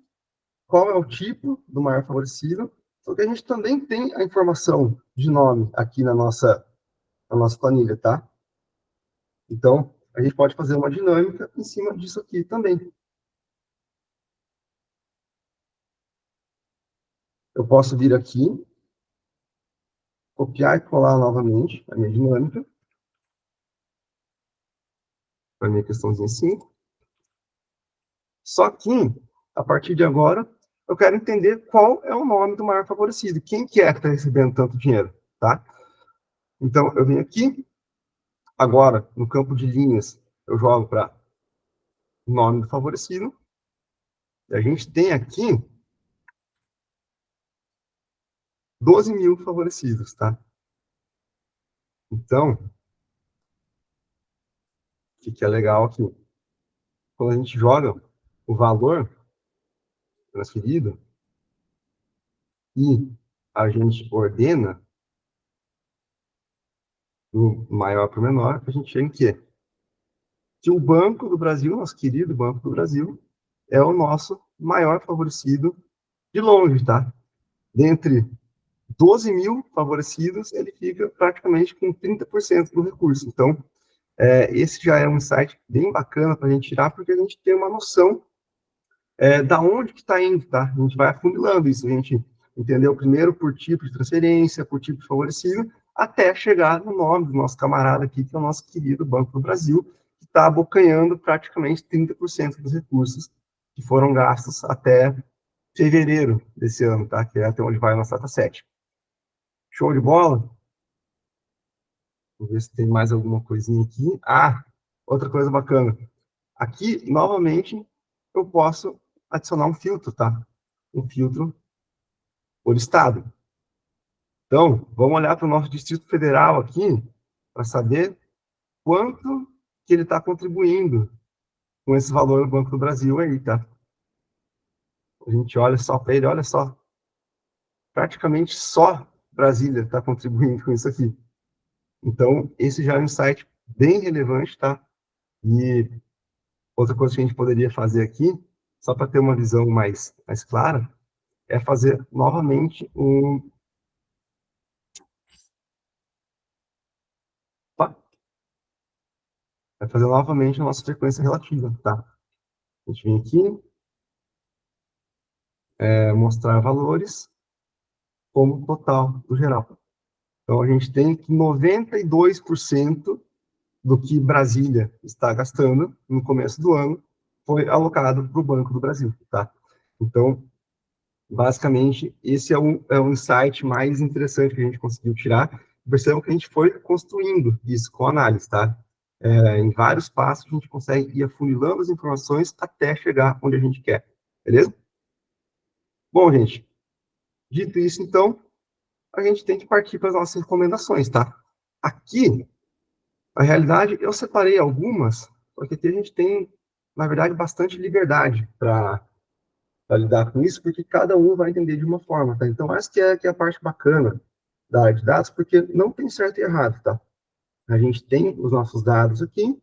qual é o tipo do maior favorecido, só que a gente também tem a informação de nome aqui na nossa planilha, tá? Então, a gente pode fazer uma dinâmica em cima disso aqui também. Eu posso vir aqui, copiar e colar novamente a minha dinâmica, para a minha questãozinha 5. Só que, a partir de agora, eu quero entender qual é o nome do maior favorecido. Quem que está recebendo tanto dinheiro, tá? Então, eu venho aqui, agora, no campo de linhas, eu jogo para nome do favorecido. E a gente tem aqui 12 mil favorecidos, tá? Então, o que é legal aqui? Quando a gente joga o valor transferido e a gente ordena do maior para o menor, a gente chega em quê? Que o Banco do Brasil, nosso querido Banco do Brasil, é o nosso maior favorecido de longe, tá? Dentre 12 mil favorecidos, ele fica praticamente com 30% do recurso. Então, esse já é um insight bem bacana para a gente tirar, porque a gente tem uma noção da onde que está indo, tá? A gente vai afunilando isso, a gente entendeu primeiro por tipo de transferência, por tipo de favorecido, até chegar no nome do nosso camarada aqui, que é o nosso querido Banco do Brasil, que está abocanhando praticamente 30% dos recursos que foram gastos até fevereiro desse ano, tá? Que é até onde vai a nossa data 7. Show de bola? Vou ver se tem mais alguma coisinha aqui. Ah, outra coisa bacana. Aqui, novamente, eu posso adicionar um filtro, tá? Um filtro por estado. Então, vamos olhar para o nosso Distrito Federal aqui, para saber quanto que ele está contribuindo com esse valor do Banco do Brasil aí, tá? A gente olha só para ele, olha só. Praticamente só Brasília está contribuindo com isso aqui. Então, esse já é um insight bem relevante, tá? E outra coisa que a gente poderia fazer aqui, só para ter uma visão mais clara, é fazer novamente a nossa frequência relativa, tá? A gente vem aqui, mostrar valores como total do geral. Então, a gente tem que 92% do que Brasília está gastando no começo do ano foi alocado para o Banco do Brasil, tá? Então, basicamente, esse é um insight mais interessante que a gente conseguiu tirar. Percebam que a gente foi construindo isso com análise, tá? Em vários passos, a gente consegue ir afunilando as informações até chegar onde a gente quer, beleza? Bom, gente, dito isso, então, a gente tem que partir para as nossas recomendações, tá? Aqui, na realidade, eu separei algumas, porque aqui a gente tem, na verdade, bastante liberdade para lidar com isso, porque cada um vai entender de uma forma, tá? Então, essa que é a parte bacana da área de dados, porque não tem certo e errado, tá? A gente tem os nossos dados aqui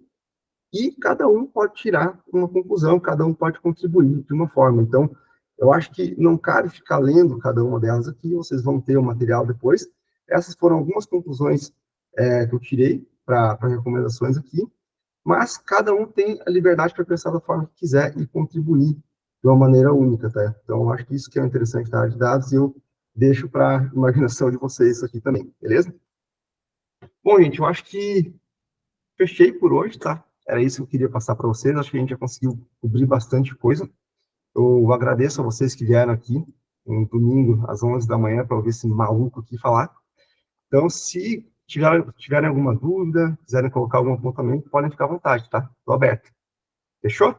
e cada um pode tirar uma conclusão, cada um pode contribuir de uma forma. Então, eu acho que não cabe ficar lendo cada uma delas aqui, vocês vão ter o material depois. Essas foram algumas conclusões que eu tirei para recomendações aqui, mas cada um tem a liberdade para pensar da forma que quiser e contribuir de uma maneira única, tá? Então, acho que isso que é interessante da área de dados e eu deixo para a imaginação de vocês isso aqui também, beleza? Bom, gente, eu acho que fechei por hoje, tá? Era isso que eu queria passar para vocês, acho que a gente já conseguiu cobrir bastante coisa. Eu agradeço a vocês que vieram aqui um domingo às 11 da manhã para ouvir esse maluco aqui falar. Então, se tiverem alguma dúvida, quiserem colocar algum apontamento, podem ficar à vontade, tá? Estou aberto. Fechou?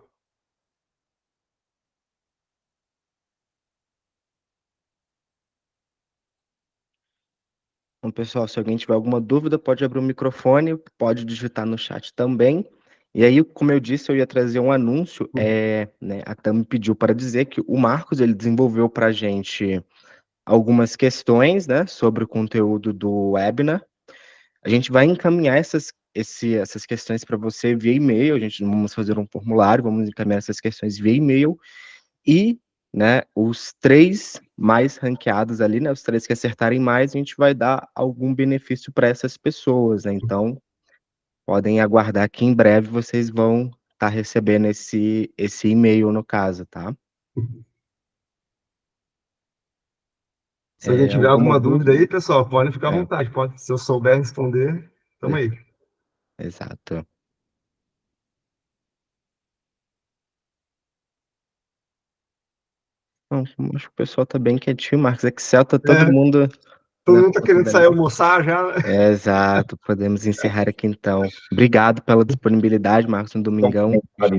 Então, pessoal, se alguém tiver alguma dúvida, pode abrir o microfone, pode digitar no chat também. E aí, como eu disse, eu ia trazer um anúncio, né, a Tam me pediu para dizer que o Marcos, ele desenvolveu para a gente algumas questões, né, sobre o conteúdo do webinar. A gente vai encaminhar essas questões para você via e-mail, a gente vamos fazer um formulário, vamos encaminhar essas questões via e-mail, e, né, os 3 mais ranqueados ali, né, os 3 que acertarem mais, a gente vai dar algum benefício para essas pessoas, né, então, podem aguardar que em breve vocês vão estar recebendo esse e-mail no caso, tá? Se alguém tiver Alguma alguma dúvida dúvida? aí, pessoal, podem ficar à vontade. Se eu souber responder, tamo aí. Exato. Bom, acho que o pessoal tá bem quietinho, Marcos. Excel tá todo mundo Todo na mundo tá ponta querendo da sair língua. almoçar já, né? Exato, podemos encerrar aqui então. Obrigado pela disponibilidade, Marcos, no domingão.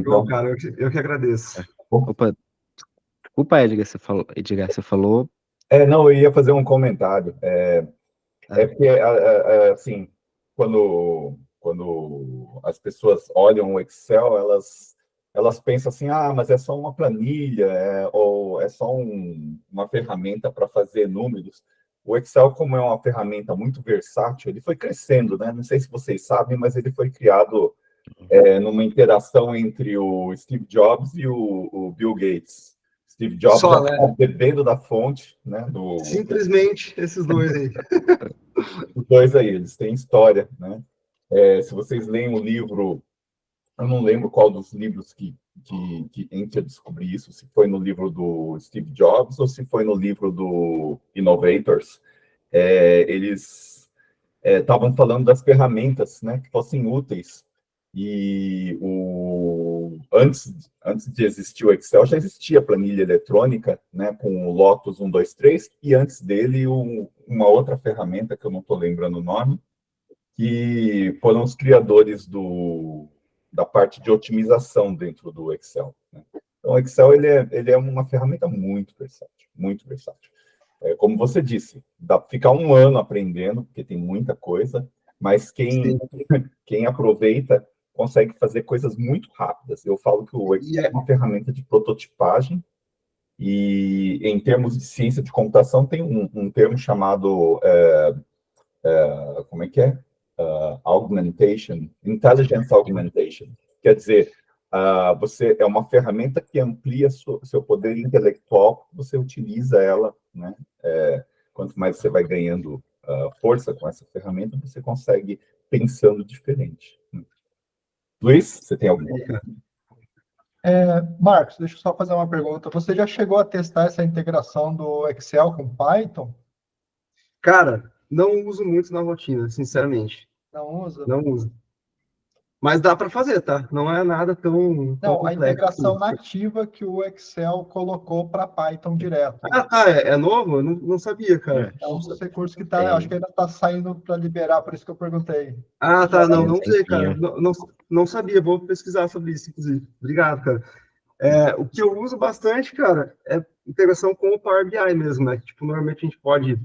Show, cara, eu que agradeço. Opa, desculpa, Edgar, você falou. Não, eu ia fazer um comentário. Porque, assim, quando as pessoas olham o Excel, elas pensam assim, mas é só uma planilha, ou é só uma ferramenta para fazer números. O Excel, como é uma ferramenta muito versátil, ele foi crescendo, né? Não sei se vocês sabem, mas ele foi criado numa interação entre o Steve Jobs e o Bill Gates. Steve Jobs Só, né? bebendo da fonte, né? Simplesmente esses dois aí. Os dois aí, eles têm história, né? Se vocês leem o livro, eu não lembro qual dos livros que entre a descobrir isso, se foi no livro do Steve Jobs ou se foi no livro do Innovators, eles estavam falando das ferramentas, né, que fossem úteis. E antes de existir o Excel, já existia a planilha eletrônica, né, com o Lotus 123, e antes dele uma outra ferramenta, que eu não estou lembrando o nome, que foram os criadores da parte de otimização dentro do Excel, né? Então, o Excel ele é uma ferramenta muito versátil, muito versátil. Como você disse, dá para ficar um ano aprendendo, porque tem muita coisa, mas quem aproveita consegue fazer coisas muito rápidas. Eu falo que o Excel é uma ferramenta de prototipagem, e em termos de ciência de computação tem um termo chamado, como é que é? Augmentation, Intelligence Augmentation. Quer dizer, você é uma ferramenta que amplia seu poder intelectual, você utiliza ela, né? Quanto mais você vai ganhando força com essa ferramenta, você consegue pensando diferente. Luiz, você tem alguma coisa? Marcos, deixa eu só fazer uma pergunta. Você já chegou a testar essa integração do Excel com Python? Cara, não uso muito na rotina, sinceramente. Não usa? Não uso. Mas dá para fazer, tá? Não é nada tão Não, a complexo. integração nativa que o Excel colocou para Python direto. Tá, é novo? Eu não sabia, cara. É um dos recursos que tá, acho que ainda está saindo para liberar, por isso que eu perguntei. Tá, não usei, cara. Não sabia, vou pesquisar sobre isso, inclusive. Obrigado, cara. O que eu uso bastante, cara, é integração com o Power BI mesmo, né? Tipo, normalmente a gente pode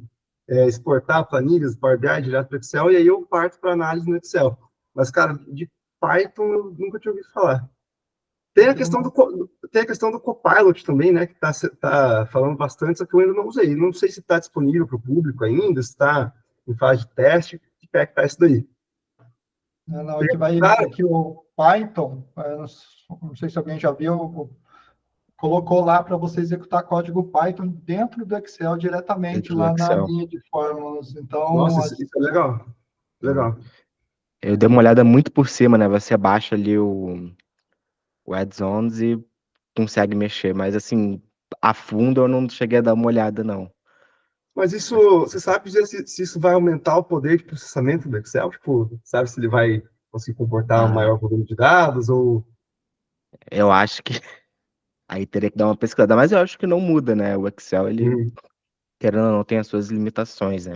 exportar planilhas do Power BI direto para o Excel, e aí eu parto para análise no Excel. Mas, cara, de Python eu nunca tinha ouvido falar. Tem a questão do Copilot também, né? Que tá falando bastante, só que eu ainda não usei. Não sei se está disponível para o público ainda, se está em fase de teste. Que pé que tá isso daí? Não, que o Python, não sei se alguém já viu, colocou lá para você executar código Python dentro do Excel diretamente lá na linha de fórmulas. Então, nossa, isso é legal. Legal. Eu dei uma olhada muito por cima, né? Você baixa ali o add-ons e consegue mexer, mas assim, a fundo eu não cheguei a dar uma olhada, não. Mas isso, você sabe dizer se isso vai aumentar o poder de processamento do Excel? Tipo, sabe se ele vai conseguir comportar um maior volume de dados ou... Eu acho que aí teria que dar uma pesquisada, mas eu acho que não muda, né? O Excel, ele, querendo ou não, tem as suas limitações, né?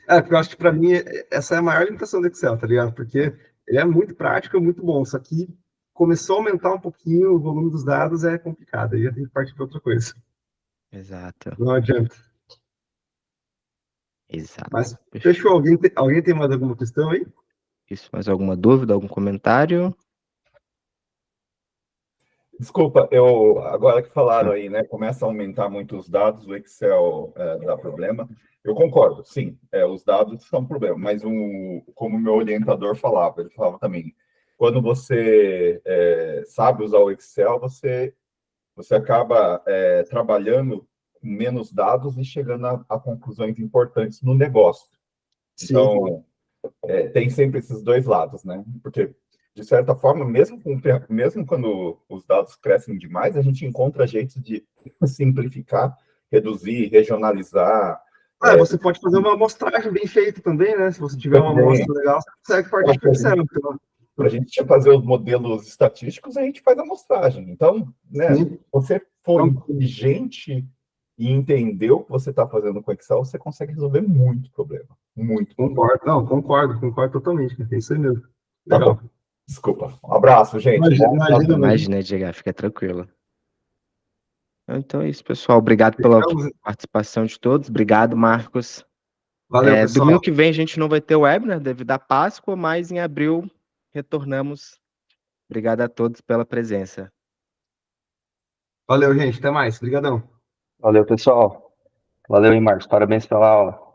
Porque eu acho que para mim essa é a maior limitação do Excel, tá ligado? Porque ele é muito prático, é muito bom, só que começou a aumentar um pouquinho o volume dos dados, é complicado, aí eu tenho que partir para outra coisa. Exato. Não adianta. Exato. Mas fechou. Alguém tem mais alguma questão aí? Isso, mais alguma dúvida, algum comentário? Desculpa, agora que falaram aí, né, começa a aumentar muito os dados, o Excel dá problema. Eu concordo, sim, os dados são um problema, mas como o meu orientador falava, ele falava também, quando você sabe usar o Excel, você acaba trabalhando com menos dados e chegando a conclusões importantes no negócio. Sim. Então, tem sempre esses dois lados, né? Porque, de certa forma, mesmo quando os dados crescem demais, a gente encontra jeitos de simplificar, reduzir, regionalizar. Você pode fazer uma amostragem bem feita também, né? Se você tiver uma amostra legal, você consegue partir para o Excel. Para a gente fazer os modelos estatísticos, a gente faz a amostragem. Então, né, se você for inteligente e entender o que você está fazendo com o Excel, você consegue resolver muito problema. Muito. Concordo. Não, concordo totalmente. É isso aí mesmo. Legal. Tá bom. Desculpa. Um abraço, gente. Imagina, Diego, fica tranquilo. Então é isso, pessoal. Obrigado pela participação de todos. Obrigado, Marcos. Valeu, pessoal. Domingo que vem a gente não vai ter webinar devido à Páscoa, mas em abril retornamos. Obrigado a todos pela presença. Valeu, gente. Até mais. Obrigadão. Valeu, pessoal. Valeu, hein, Marcos. Parabéns pela aula.